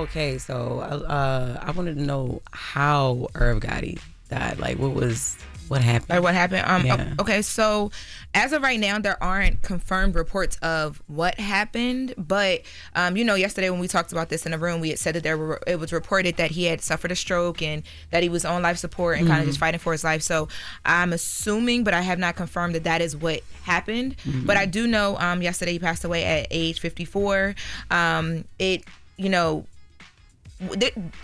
Okay, so I wanted to know how Irv Gotti died. Like, what happened? Like what happened? Yeah. Okay, so as of right now, there aren't confirmed reports of what happened. But yesterday when we talked about this in the room, we had said that it was reported that he had suffered a stroke and that he was on life support and kind of just fighting for his life. So I'm assuming, but I have not confirmed that is what happened. But I do know yesterday he passed away at age 54.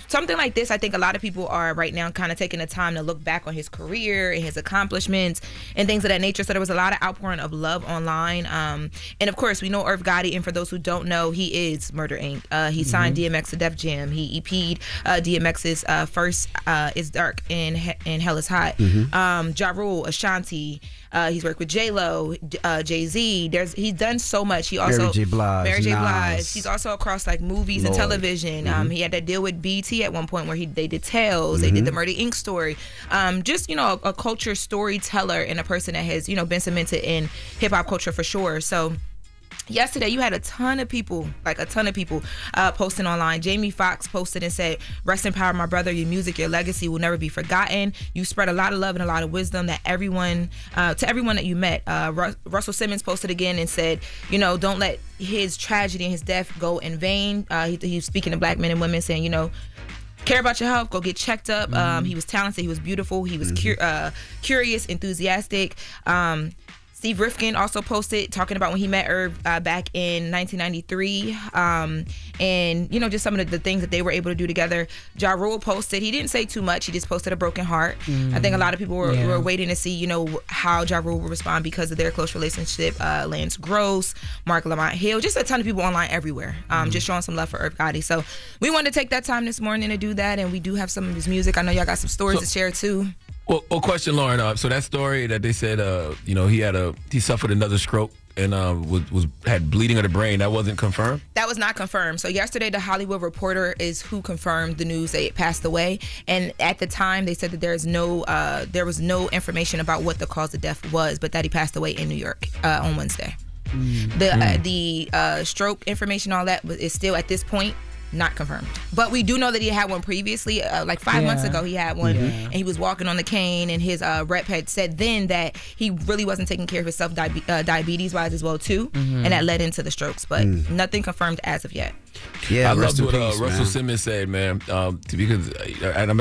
Something like this, I think a lot of people are right now kind of taking the time to look back on his career and his accomplishments and things of that nature. So there was a lot of outpouring of love online. And of course, we know Irv Gotti, and for those who don't know, he is Murder Inc. He signed DMX to Def Jam. He EP'd DMX's first It's Dark and Hell is Hot. Ja Rule, Ashanti. He's worked with J-Lo, Jay-Z. He's done so much. He also Mary J. Blige. He's also across like movies and television. He had that deal with BT at one point where they did Tales. They did the Murder Inc. story. Just a culture storyteller and a person that has been cemented in hip hop culture for sure. So yesterday, you had a ton of people posting online. Jamie Foxx posted and said, "Rest in power, my brother. Your music, your legacy will never be forgotten. You spread a lot of love and a lot of wisdom to everyone that you met." Russell Simmons posted again and said, don't let his tragedy and his death go in vain. He was speaking to black men and women, saying, care about your health, go get checked up. He was talented, he was beautiful, he was curious, enthusiastic. Steve Rifkin also posted talking about when he met Irv back in 1993, and just some of the things that they were able to do together. Ja Rule posted. He didn't say too much. He just posted a broken heart. I think a lot of people were waiting to see how Ja Rule would respond because of their close relationship. Lance Gross, Mark Lamont Hill, just a ton of people online everywhere, just showing some love for Irv Gotti. So we wanted to take that time this morning to do that, and we do have some of his music. I know y'all got some stories to share too. Well, question, Lauren. So that story that they said, he suffered another stroke and had bleeding of the brain. That wasn't confirmed? That was not confirmed. So yesterday, The Hollywood Reporter is who confirmed the news that he passed away. And at the time, they said that there was no information about what the cause of death was, but that he passed away in New York on Wednesday. The stroke information, all that is still at this point not confirmed, but we do know that he had one previously, like 5 months ago. He had one, and he was walking on the cane. And his rep had said then that he really wasn't taking care of himself diabetes wise as well too, and that led into the strokes. But nothing confirmed as of yet. Yeah, I loved what Russell Simmons said, man. Because I'm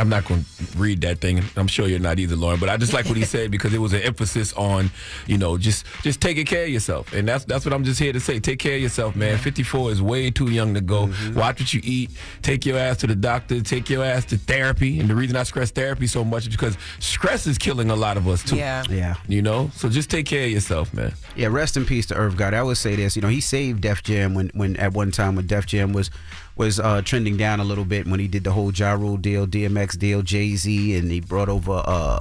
not going to read that thing. I'm sure you're not either, Lauren. But I just like what he said because it was an emphasis on, just taking care of yourself, and that's what I'm just here to say. Take care of yourself, man. 54 is way too young to go. Watch what you eat. Take your ass to the doctor. Take your ass to therapy. And the reason I stress therapy so much is because stress is killing a lot of us too. Yeah. So just take care of yourself, man. Yeah. Rest in peace to Irv Gotti. I would say this. He saved Def Jam when at one time when Def Jam was trending down a little bit when he did the whole Ja Rule deal, DMX deal, Jay-Z, and he brought over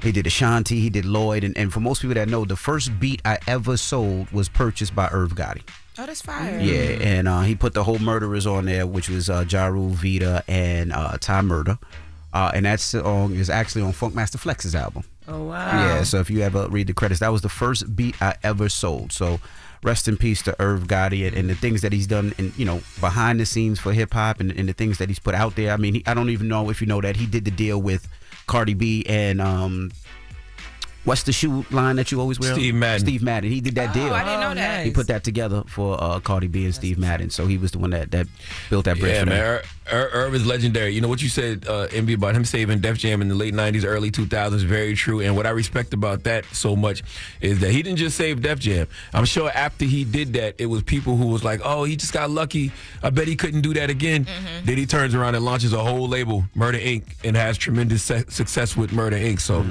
he did Ashanti, he did Lloyd, and for most people that know, the first beat I ever sold was purchased by Irv Gotti. Oh, that's fire. Yeah, and he put the whole Murderers on there, which was Ja Rule, Vita, and Ty Murder. And that song is actually on Funkmaster Flex's album. Oh, wow. Yeah, so if you ever read the credits, that was the first beat I ever sold. So rest in peace to Irv Gotti and the things that he's done, behind the scenes for hip hop and the things that he's put out there. I mean, I don't even know if you know that he did the deal with Cardi B and what's the shoe line that you always wear? Steve Madden. He did that deal. I didn't know that. He put that together for Cardi B and Steve Madden. So he was the one that built that bridge for man. Irv is legendary. What you said, MB, about him saving Def Jam in the late 90s, early 2000s, very true. And what I respect about that so much is that he didn't just save Def Jam. I'm sure after he did that, it was people who was like, oh, he just got lucky. I bet he couldn't do that again. Then he turns around and launches a whole label, Murder Inc., and has tremendous success with Murder Inc. So,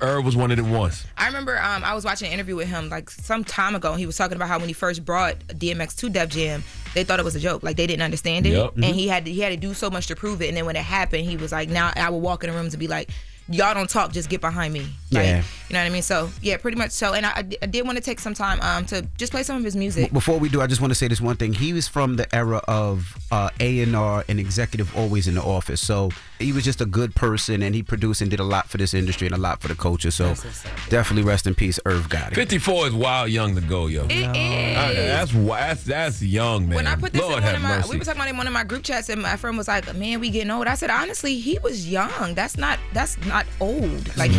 Irv was one of the ones. I remember I was watching an interview with him like some time ago, and he was talking about how when he first brought DMX to Def Jam, they thought it was a joke. Like, they didn't understand it. And he had to do so much to prove it. And then when it happened, he was like, now I will walk in the rooms and be like, y'all don't talk, just get behind me. Like, Yeah. you know what I mean? So yeah, pretty much. So, and I did want to take some time to just play some of his music. Before we do, I just want to say this one thing. He was from the era of A&R and executive always in the office. So he was just a good person, and he produced and did a lot for this industry and a lot for the culture. So definitely rest in peace, Irv Gotti. 54 is wild young to go, yo. It is. That's young, man. When I put this Lord in have we mercy. were talking about it in one of my group chats, and my friend was like, "Man, we getting old." I said, honestly, he was young. That's not old. Like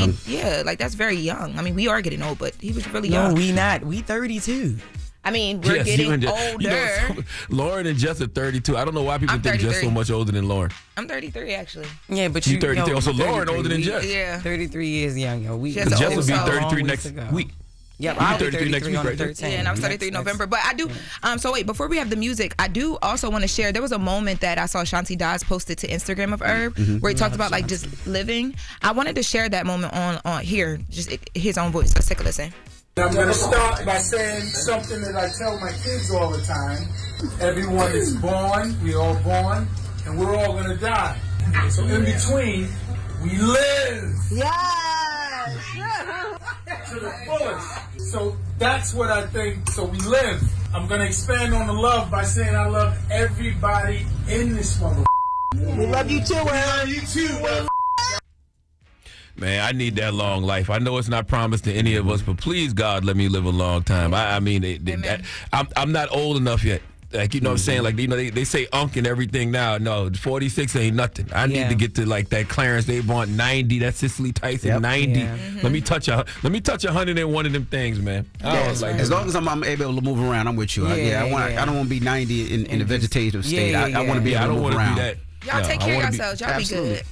like that's very young. I mean, we are getting old, but he was really young. No, we not. We 32. I mean, we're getting older. Lauren and Jess are 32. I don't know why people I'm think Jess 33. so much older than Lauren. I'm 33 actually. Yeah, but You 33. So Lauren older than Jess. Yeah. 33 years young, yo. We Jess Jess will be old 33 next week. Yep, You'll be I'll be 33 next 33 week, on the right? 13th. Yeah, and I was 33 in November. But I do. So wait, before we have the music, I do also want to share. There was a moment that I saw Shanti Dodds posted to Instagram of Irv, where he talked about like just living. I wanted to share that moment on here, just his own voice. Let's take a listen. I'm going to start by saying something that I tell my kids all the time. Everyone is born, we're all born, and we're all going to die. So in between, we live. To the fullest. So that's what I think. So we live. I'm going to expand on the love by saying I love everybody in this mother. We love you too, Will. We love you too, Will. Man, I need that long life. I know it's not promised to any of us, but please, God, let me live a long time. I mean, I'm not old enough yet. Like, you know what I'm saying? Like, you know, they say unk and everything now. No, 46 ain't nothing. I need to get to like that Clarence Davant 90, that Cicely Tyson 90. Yeah. Let me touch 101 of them things, man. As long as I'm able to move around, I'm with you. I don't want to be 90 in a vegetative state. I want to be able to move around. Be that. Y'all take care of yourselves. Y'all Absolutely. be good.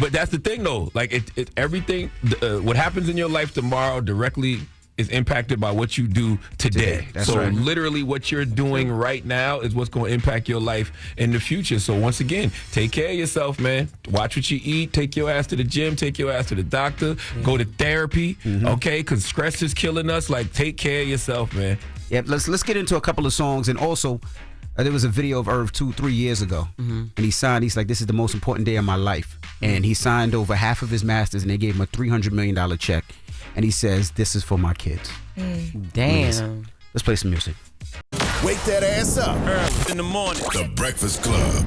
But that's the thing, though. Like, everything, what happens in your life tomorrow directly is impacted by what you do today. That's so right. literally what you're doing right now is what's going to impact your life in the future. So once again, take care of yourself, man. Watch what you eat. Take your ass to the gym. Take your ass to the doctor. Go to therapy, okay? Because stress is killing us. Like, take care of yourself, man. Yeah, let's get into a couple of songs. And also, there was a video of Irv 2-3 years ago, and he signed. He's like, "This is the most important day of my life," and he signed over half of his masters, and they gave him a $300 million check. And he says, "This is for my kids." Damn. Let's play some music. Wake that ass up. In the morning. The Breakfast Club.